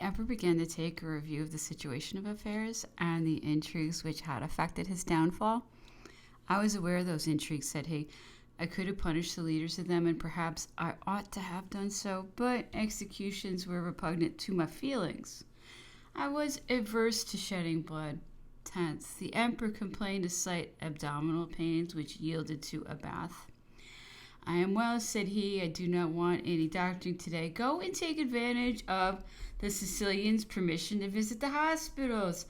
emperor began to take a review of the situation of affairs and the intrigues which had affected his downfall. I was aware of those intrigues, said he. I could have punished the leaders of them, and perhaps I ought to have done so, but executions were repugnant to my feelings. I was averse to shedding blood. 10th, the emperor complained of slight abdominal pains, which yielded to a bath. I am well, said he. I do not want any doctoring today. Go and take advantage of the Sicilian's permission to visit the hospitals.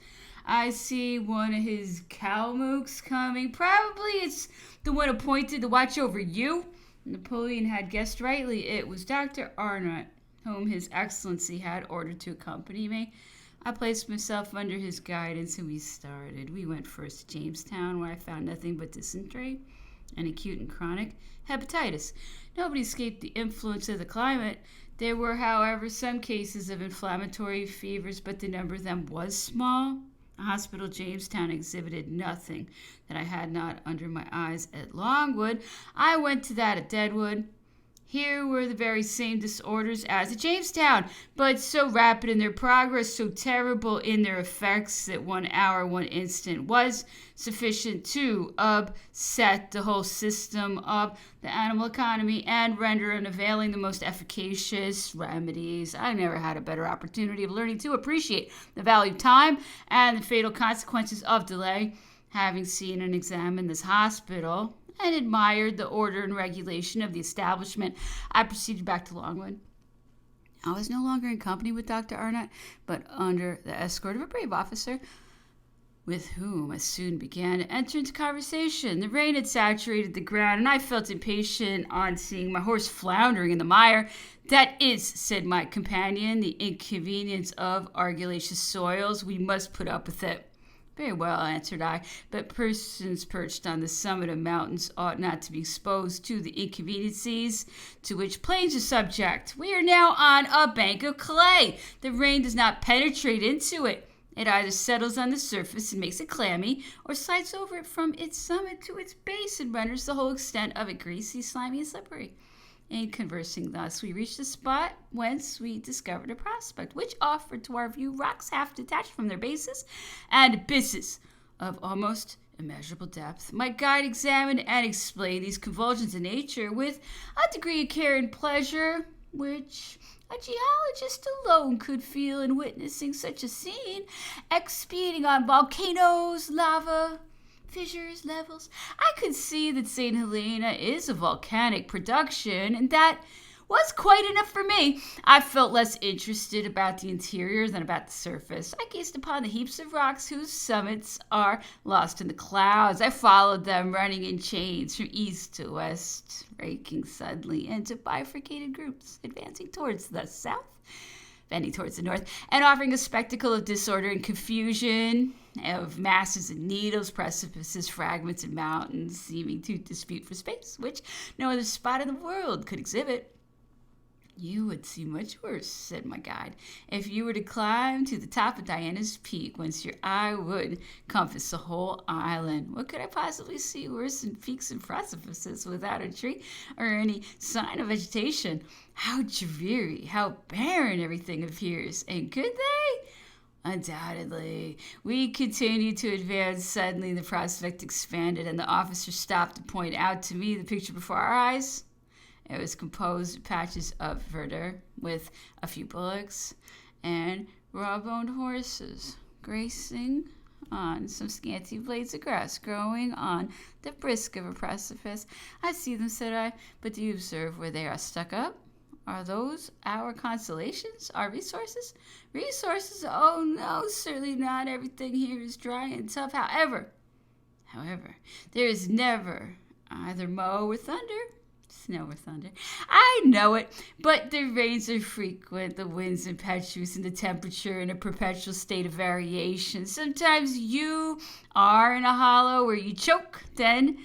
I see one of his Kalmuks coming. Probably it's the one appointed to watch over you. Napoleon had guessed rightly. It was Dr. Arnott, whom His Excellency had ordered to accompany me. I placed myself under his guidance, and we started. We went first to Jamestown, where I found nothing but dysentery and acute and chronic hepatitis. Nobody escaped the influence of the climate. There were, however, some cases of inflammatory fevers, but the number of them was small. The hospital Jamestown exhibited nothing that I had not under my eyes at Longwood. I went to that at Deadwood. Here were the very same disorders as at Jamestown, but so rapid in their progress, so terrible in their effects, that 1 hour, 1 instant was sufficient to upset the whole system of the animal economy and render unavailing the most efficacious remedies. I never had a better opportunity of learning to appreciate the value of time and the fatal consequences of delay. Having seen and examined this hospital and admired the order and regulation of the establishment, I proceeded back to Longwood. I was no longer in company with Dr. Arnott, but under the escort of a brave officer, with whom I soon began to enter into conversation. The rain had saturated the ground, and I felt impatient on seeing my horse floundering in the mire. That is, said my companion, the inconvenience of argillaceous soils. We must put up with it. Very well, answered I, but persons perched on the summit of mountains ought not to be exposed to the inconveniencies to which plains are subject. We are now on a bank of clay. The rain does not penetrate into it. It either settles on the surface and makes it clammy, or slides over it from its summit to its base and renders the whole extent of it greasy, slimy, and slippery. In conversing thus, we reached the spot whence we discovered a prospect, which offered to our view rocks half detached from their bases and abysses of almost immeasurable depth. My guide examined and explained these convulsions of nature with a degree of care and pleasure which a geologist alone could feel in witnessing such a scene, expatiating on volcanoes, lava, fissures, levels. I could see that St. Helena is a volcanic production, and that was quite enough for me. I felt less interested about the interior than about the surface. I gazed upon the heaps of rocks whose summits are lost in the clouds. I followed them, running in chains from east to west, breaking suddenly into bifurcated groups, advancing towards the south, bending towards the north, and offering a spectacle of disorder and confusion, of masses and needles, precipices, fragments, and mountains, seeming to dispute for space, which no other spot in the world could exhibit. You would see much worse, said my guide, if you were to climb to the top of Diana's Peak, whence your eye would compass the whole island. What could I possibly see worse than peaks and precipices without a tree or any sign of vegetation? How dreary, how barren everything appears, and could they? Undoubtedly. We continued to advance. Suddenly the prospect expanded, and the officer stopped to point out to me the picture before our eyes. It was composed of patches of verdure, with a few bullocks and raw-boned horses grazing on some scanty blades of grass growing on the brisk of a precipice. I see them, said I, but do you observe where they are stuck up? Are those our consolations, our resources? Resources? Oh, no, certainly not. Everything here is dry and tough. However, there is never either mow or thunder, snow or thunder. I know it, but the rains are frequent, the winds impetuous, and the temperature in a perpetual state of variation. Sometimes you are in a hollow where you choke, then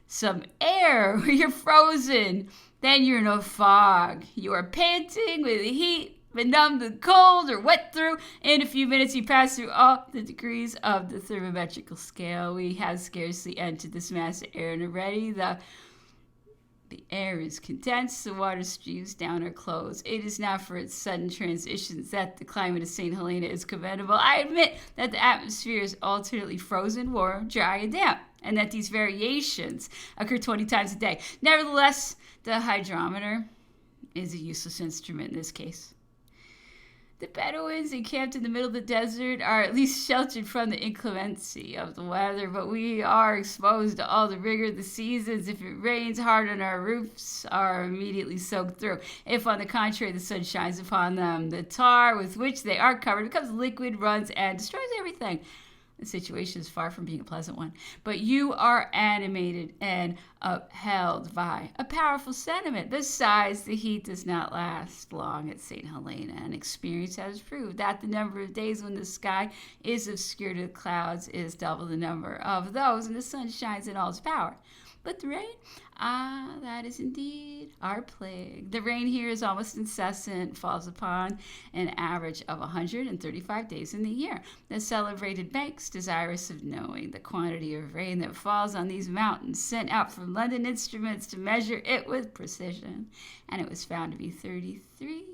some air where you're frozen. Then you're in a fog. You are panting with the heat, benumbed with cold, or wet through. In a few minutes, you pass through all the degrees of the thermometrical scale. We have scarcely entered this mass of air, and already the The air is condensed, the water streams down our clothes. It is not for its sudden transitions that the climate of St. Helena is commendable. I admit that the atmosphere is alternately frozen, warm, dry, and damp, and that these variations occur 20 times a day. Nevertheless, the hydrometer is a useless instrument in this case. The Bedouins encamped in the middle of the desert are at least sheltered from the inclemency of the weather, but we are exposed to all the rigor of the seasons. If it rains hard on our roofs, are immediately soaked through. If, on the contrary, the sun shines upon them, the tar with which they are covered becomes liquid, runs, and destroys everything. The situation is far from being a pleasant one, but you are animated and upheld by a powerful sentiment. Besides, the heat does not last long at St. Helena, and experience has proved that the number of days when the sky is obscured with clouds is double the number of those when the sun shines in all its power. But the rain, that is indeed our plague. The rain here is almost incessant, falls upon an average of 135 days in the year. The celebrated banks, desirous of knowing the quantity of rain that falls on these mountains, sent out from London instruments to measure it with precision, and it was found to be 33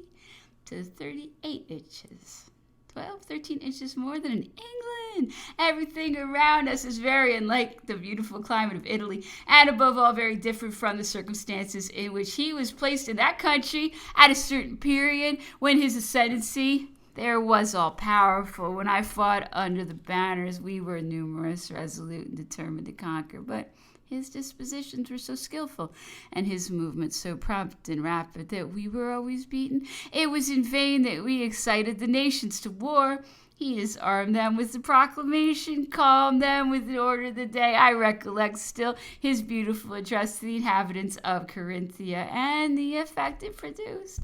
to 38 inches. 12, 13 inches more than in England. Everything around us is very unlike the beautiful climate of Italy, and above all, very different from the circumstances in which he was placed in that country at a certain period when his ascendancy there was all powerful. When I fought under the banners, we were numerous, resolute, and determined to conquer, but his dispositions were so skillful, and his movements so prompt and rapid, that we were always beaten. It was in vain that we excited the nations to war. He disarmed them with the proclamation, calmed them with the order of the day. I recollect still his beautiful address to the inhabitants of Carinthia, and the effect it produced.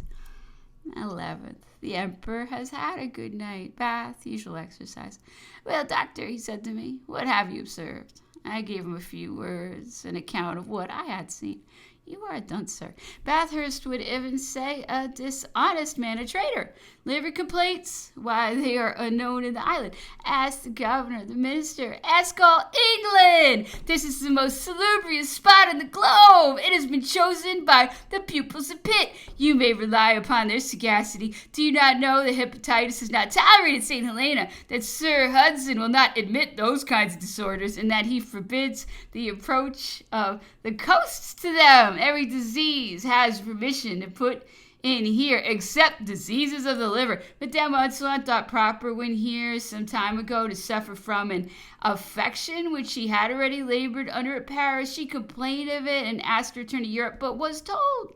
11th. The emperor has had a good night, bath, usual exercise. Well, doctor, he said to me, what have you observed? I gave him a few words, an account of what I had seen. You are a dunce, sir. Bathurst would even say a dishonest man, a traitor. Liver complaints? Why, they are unknown in the island. Ask the governor, the minister, ask all England. This is the most salubrious spot in the globe. It has been chosen by the pupils of Pitt. You may rely upon their sagacity. Do you not know that hepatitis is not tolerated at St. Helena, that Sir Hudson will not admit those kinds of disorders, and that he forbids the approach of the coasts to them? Every disease has permission to put in here, except diseases of the liver. Madame Antoine thought proper, when here some time ago, to suffer from an affection which she had already labored under at Paris. She complained of it and asked to return to Europe, but was told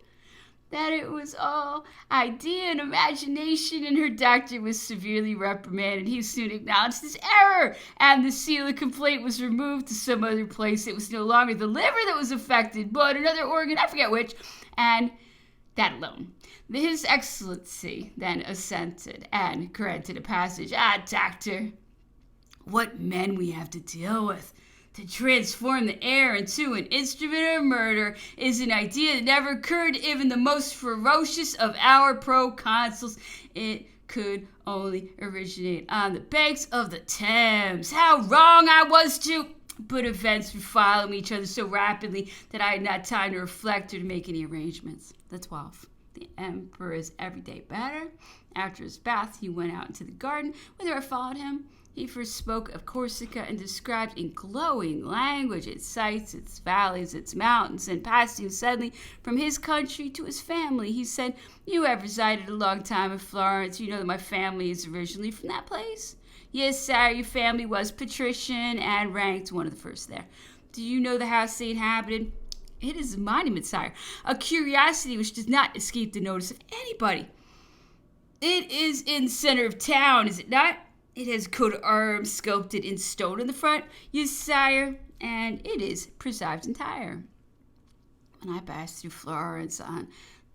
that it was all idea and imagination, and her doctor was severely reprimanded. He soon acknowledged his error, and the seal of complaint was removed to some other place. It was no longer the liver that was affected, but another organ, I forget which, and that alone. His Excellency then assented and granted a passage. Doctor, what men we have to deal with! To transform the air into an instrument of murder is an idea that never occurred to even the most ferocious of our proconsuls. It could only originate on the banks of the Thames. How wrong I was to... But events were following each other so rapidly that I had not time to reflect or to make any arrangements. The 12th. The emperor is every day better. After his bath, he went out into the garden, whither I followed him. He first spoke of Corsica and described in glowing language its sights, its valleys, its mountains, and passing suddenly from his country to his family, he said, you have resided a long time in Florence. You know that my family is originally from that place? Yes, sire, your family was patrician and ranked one of the first there. Do you know the house they inhabited? It is a monument, sire, a curiosity which does not escape the notice of anybody. It is in the center of town, is it not? It has a coat of arms sculpted in stone in the front. Yes, sire, and it is preserved entire. When I passed through Florence on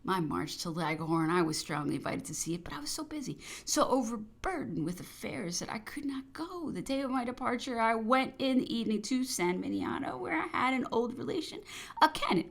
my march to Leghorn, I was strongly invited to see it, but I was so busy, so overburdened with affairs that I could not go. The day of my departure, I went in the evening to San Miniato, where I had an old relation, a canon,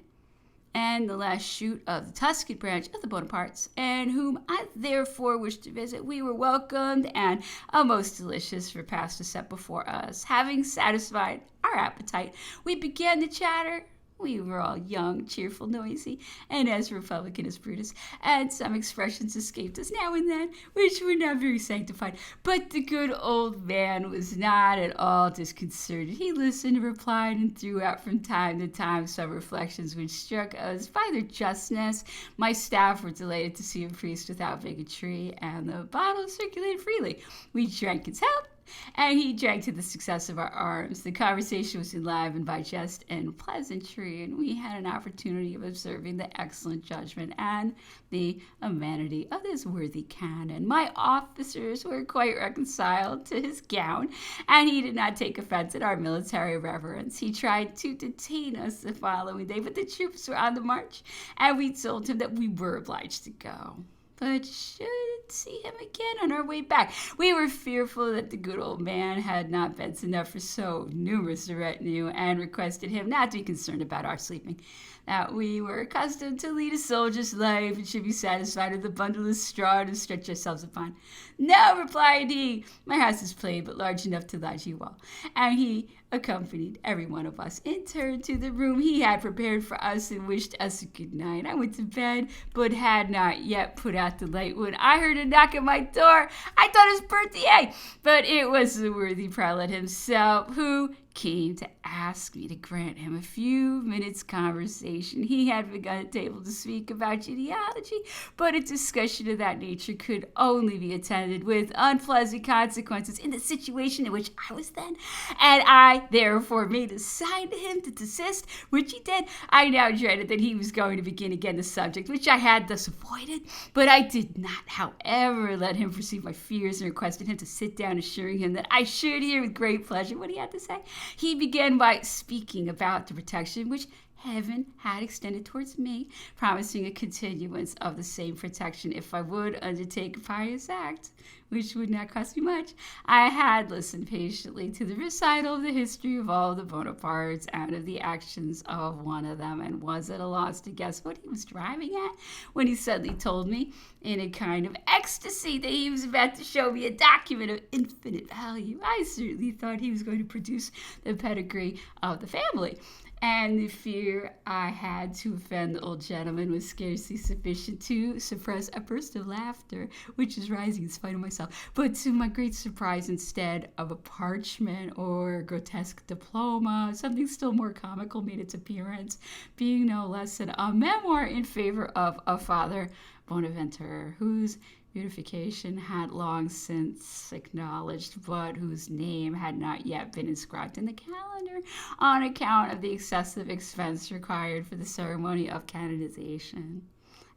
and the last shoot of the Tuscan branch of the Bonapartes, and whom I therefore wished to visit. We were welcomed, and a most delicious repast was set before us. Having satisfied our appetite, we began to chatter We were all young, cheerful, noisy, and as Republican as Brutus, and some expressions escaped us now and then, which were not very sanctified. But the good old man was not at all disconcerted. He listened, replied, and threw out from time to time some reflections which struck us by their justness. My staff were delighted to see a priest without bigotry, and the bottle circulated freely. We drank his health, and he drank to the success of our arms. The conversation was enlivened by jest and pleasantry, and we had an opportunity of observing the excellent judgment and the amenity of this worthy canon. My officers were quite reconciled to his gown, and he did not take offense at our military reverence. He tried to detain us the following day, but the troops were on the march, and we told him that we were obliged to go, but should see him again on our way back. We were fearful that the good old man had not beds enough for so numerous a retinue, and requested him not to be concerned about our sleeping, that we were accustomed to lead a soldier's life and should be satisfied with a bundle of straw to stretch ourselves upon. No, replied he, my house is plain, but large enough to lodge you all. And he accompanied every one of us in turn to the room he had prepared for us and wished us a good night. I went to bed, but had not yet put out the light when I heard a knock at my door. I thought it was Berthier, but it was the worthy prelate himself, who came to ask me to grant him a few minutes' conversation. He had begun at table to speak about genealogy, but a discussion of that nature could only be attended with unpleasant consequences in the situation in which I was then, and I therefore made a sign to him to desist, which he did. I now dreaded that he was going to begin again the subject, which I had thus avoided, but I did not, however, let him perceive my fears, and requested him to sit down, assuring him that I should hear with great pleasure what he had to say. He began by speaking about the protection which Heaven had extended towards me, promising a continuance of the same protection if I would undertake a pious act, which would not cost me much. I had listened patiently to the recital of the history of all the Bonapartes and of the actions of one of them, and was at a loss to guess what he was driving at when he suddenly told me, in a kind of ecstasy, that he was about to show me a document of infinite value. I certainly thought he was going to produce the pedigree of the family, and the fear I had to offend the old gentleman was scarcely sufficient to suppress a burst of laughter, which was rising in spite of myself. But to my great surprise, instead of a parchment or grotesque diploma, something still more comical made its appearance, being no less than a memoir in favor of a Father Bonaventure, whose beatification had long since acknowledged, but whose name had not yet been inscribed in the calendar on account of the excessive expense required for the ceremony of canonization.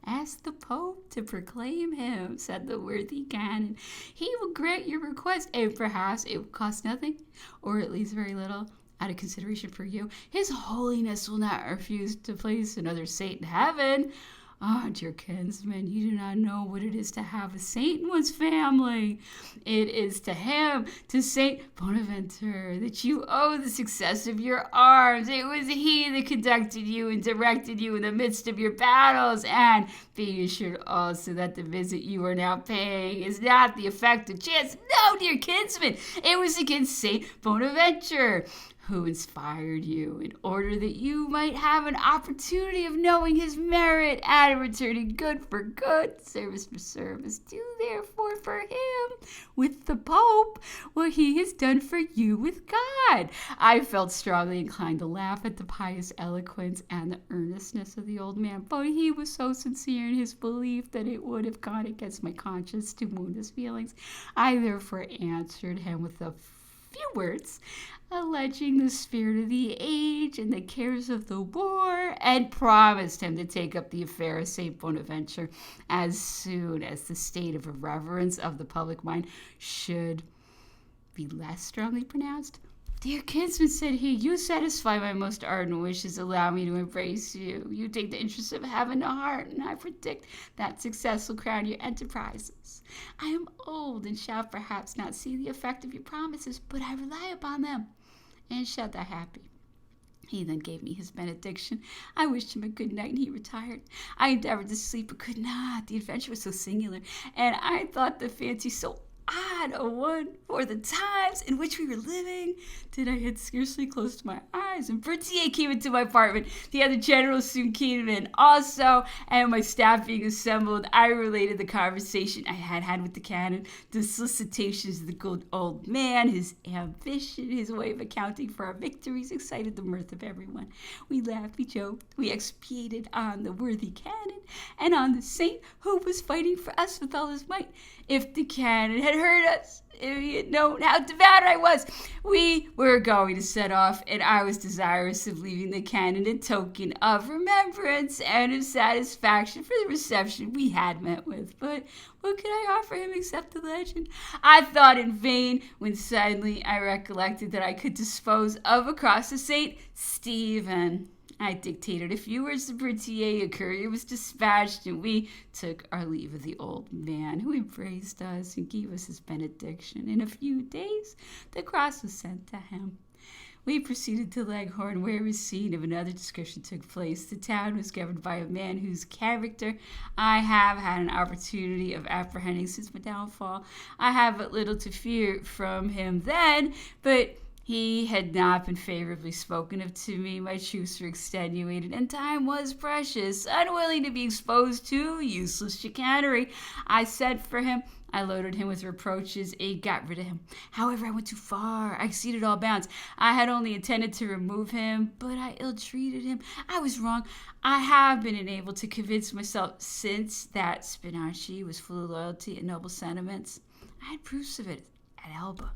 Ask the Pope to proclaim him, said the worthy canon. He will grant your request, and perhaps it will cost nothing, or at least very little, out of consideration for you. His Holiness will not refuse to place another saint in heaven. Ah, dear kinsman, you do not know what it is to have a saint in one's family. It is to him, to Saint Bonaventure, that you owe the success of your arms. It was he that conducted you and directed you in the midst of your battles, and be assured also that the visit you are now paying is not the effect of chance. No, dear kinsman, it was against Saint Bonaventure, who inspired you in order that you might have an opportunity of knowing his merit and returning good for good, service for service. Do therefore for him with the Pope what he has done for you with God. I felt strongly inclined to laugh at the pious eloquence and the earnestness of the old man, but he was so sincere in his belief that it would have gone against my conscience to wound his feelings. I therefore answered him with a few words, alleging the spirit of the age and the cares of the war, and promised him to take up the affair of St. Bonaventure as soon as the state of irreverence of the public mind should be less strongly pronounced. Dear kinsman, said he, you satisfy my most ardent wishes. Allow me to embrace you. You take the interests of heaven to heart, and I predict that success will crown your enterprises. I am old and shall perhaps not see the effect of your promises, but I rely upon them, and shall die happy. He then gave me his benediction. I wished him a good night, and he retired. I endeavored to sleep, but could not. The adventure was so singular, and I thought the fancy so odd a one for the times in which we were living. Then I had scarcely closed my eyes, and Berthier came into my apartment. The other generals soon came in also, and my staff being assembled, I related the conversation I had had with the canon, the solicitations of the good old man, his ambition, his way of accounting for our victories excited the mirth of everyone. We laughed, we joked, we expatiated on the worthy canon, and on the saint who was fighting for us with all his might. If the canon had heard us, if he had known how devout I was, we were going to set off, and I was desirous of leaving the canon in token of remembrance and of satisfaction for the reception we had met with. But what could I offer him except the legend? I thought in vain, when suddenly I recollected that I could dispose of across the St. Stephen. I dictated a few words to Berthier, a courier was dispatched, and we took our leave of the old man, who embraced us and gave us his benediction. In a few days, the cross was sent to him. We proceeded to Leghorn, where a scene of another description took place. The town was governed by a man whose character I have had an opportunity of apprehending since my downfall. I have but little to fear from him then, but he had not been favorably spoken of to me. My troops were extenuated, and time was precious. Unwilling to be exposed to useless chicanery, I sent for him. I loaded him with reproaches and got rid of him. However, I went too far. I exceeded all bounds. I had only intended to remove him, but I ill-treated him. I was wrong. I have been enabled to convince myself since that Spinachi was full of loyalty and noble sentiments. I had proofs of it at Elba.